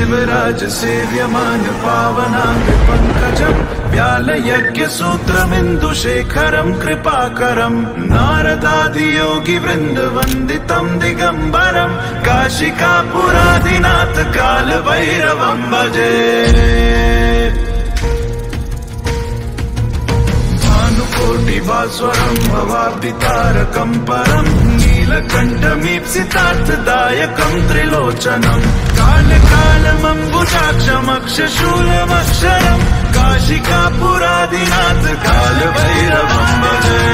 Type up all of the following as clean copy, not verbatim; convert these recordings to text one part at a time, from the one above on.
देवराज सेव्यमान पावनांग पंकजं व्यालयज्ञसूत्रमिन्दुशेखरं कृपाकरं नारदादियोगी वृन्दवन्दितं दिगम्बरं काशिकापुराधिनाथ कालभैरवं भजे। भानुकोटिभास्वरं भवाब्धितारकं परं नीलकण्ठमीप्सितार्थदायकं त्रिलोचनं कालकालमम्बुजाक्षमक्षशूलमक्षरं काशिकापुराधिनाथ कालभैरवं भजे।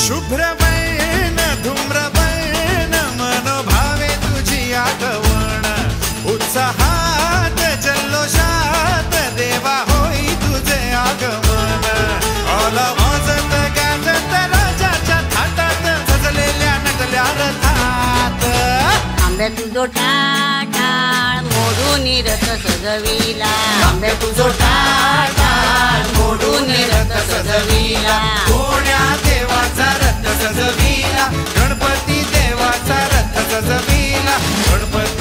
शुभ्रवर्ण धूम्रवर्ण मनोभावे तुझी आगवण उत्साहात जल्लोषात देवा होई तुझे आगमन ऑल वाजत गाजत राजाच्या थाटात सजलेल्या नटल्या रथात आंबे तुझो टाळ मोडून रथ सजविला आंबे तुझो टाळ मोडून रथ सजविला कोण्या देवाचा रथ सजविला गणपती देवाचा रथ सजविला गणपती